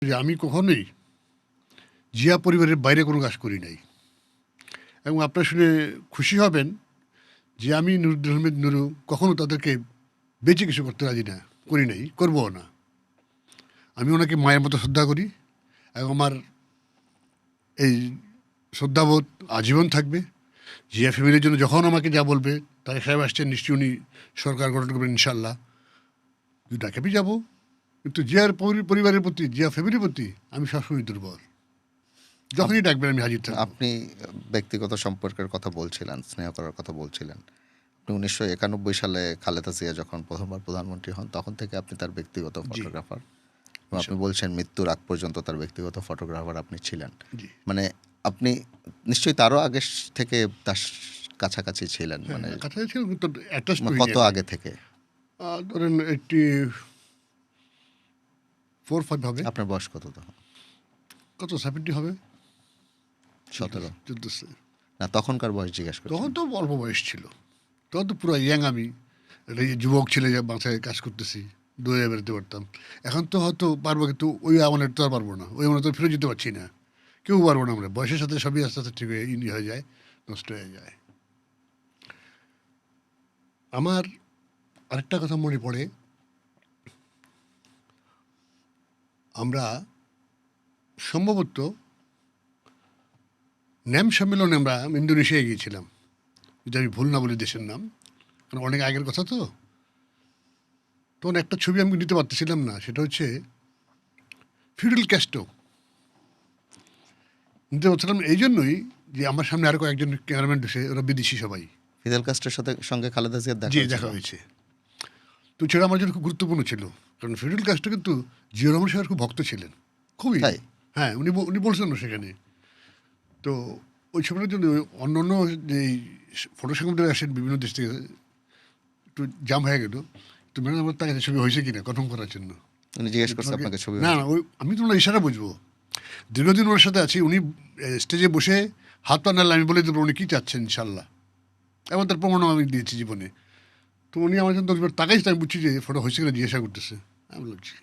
যে আমি কখনোই জিয়া পরিবারের বাইরে কোনো কাজ করি নাই, এবং আপনারা শুনে খুশি হবেন যে আমি নুরুদ্দিন আহমেদ নুরু কখনো তাদেরকে বেঁচে কিছু করতে রাজি না, করি নাই, করবও না। আমি ওনাকে মায়ের মতো শ্রদ্ধা করি এবং আমার এই শ্রদ্ধাবোধ আজীবন থাকবে। জিয়া ফ্যামিলির জন্য যখন আমাকে যা বলবে, তারেক সাহেব আসছেন, নিশ্চয়ই উনি সরকার গঠন করবেন ইনশাল্লাহ, ডাকে আমি যাবো। কিন্তু জিয়ার পরিবারের প্রতি, জিয়া ফ্যামিলির প্রতি আমি সবসময় দুর্বল। যখনই ডাকবেন আমি হাজির থাকবো। আপনি ব্যক্তিগত সম্পর্কের কথা বলছিলেন, স্নেহ করার কথা বলছিলেন। আপনি 1991 সালে খালেদা জিয়া যখন প্রথমবার প্রধানমন্ত্রী হন, তখন থেকে আপনি তার ব্যক্তিগত ফটোগ্রাফার। আপনি বলছেন মৃত্যুর আগ পর্যন্ত তার ব্যক্তিগত ফটোগ্রাফার আপনি ছিলেন। মানে আপনি নিশ্চয়ই তারও আগে থেকে তার কাছাকাছি ছিলেন। মানে কাছাকাছি ছিল, কিন্তু attached করি কত নাই। আগে থেকে? ধরেন 84-85 হবে। আপনার বয়স কত তখন? কত 70 হবে, 17? 14 না, তখনকার বয়স জিজ্ঞেস করছি। তখন তো অল্প বয়স ছিল, তখন তো পুরো ইয়াং। আমি একটা যুবক ছেলে, যে বাসায় কাজ করতেছি, দৌড়ে বেরোতে পারতাম। এখন তো হয়তো পারবো, কিন্তু ওই আমলের তো আর পারবো না, ওই আমলে তো ফিরে যেতে পারছি না, কেউ পারবো না। আমরা বয়সের সাথে সবই আস্তে আস্তে ঠিক হয়ে যায়, নষ্ট হয়ে যায়। আমার আরেকটা কথা মনে পড়ে, আমরা সম্ভবত ন্যাম সম্মেলনে আমরা ইন্দোনেশিয়ায় গিয়েছিলাম, যদি আমি ভুল না বলি দেশের নাম, কারণ অনেক আগের কথা তো। তখন একটা ছবি আমি নিতে পারতেছিলাম না, সেটা হচ্ছে ফিডেল ক্যাস্ট্রো। নিতে পারছিলাম এই জন্যই যে আমার সামনে আরও কয়েকজন ক্যামেরাম্যান বসে, ওরা বিদেশি সবাই। ফিদেল কাস্ট্রোর সঙ্গে খালেদা জিয়ার দেখা হয়েছে। তো সেটা আমার জন্য খুব গুরুত্বপূর্ণ ছিল, কারণ ফিডেল ক্যাস্ট্রো কিন্তু জিয়া রহমান সাহেবের খুব ভক্ত ছিলেন, খুবই। হ্যাঁ, উনি বলছেন সেখানে। তো ওই ছবিটার জন্য অন্য অন্য যে ফটো সংগ্রামীরা আসেন বিভিন্ন দেশ থেকে, একটু জাম হয়ে গেল। তো ম্যাডাম আমার তার কাছে ছবি হয়েছে কিনা কনফার্ম করার জন্য উনি জিজ্ঞেস করছে আপনাকে ছবি? না না, ওই আমি তো ওনার ইশারা বুঝবো। দীর্ঘদিন ওনার সাথে আছি, উনি স্টেজে বসে হাত পা নাড়লে আমি বলে দেবো উনি কী চাচ্ছেন ইনশাল্লাহ, এবং তার প্রমাণও আমি দিয়েছি জীবনে। তো উনি আমার জন্য তাকাইছে, আমি বুঝছি যে ফটো হয়েছে কিনা জিজ্ঞাসা করতেছে। আমি বলছি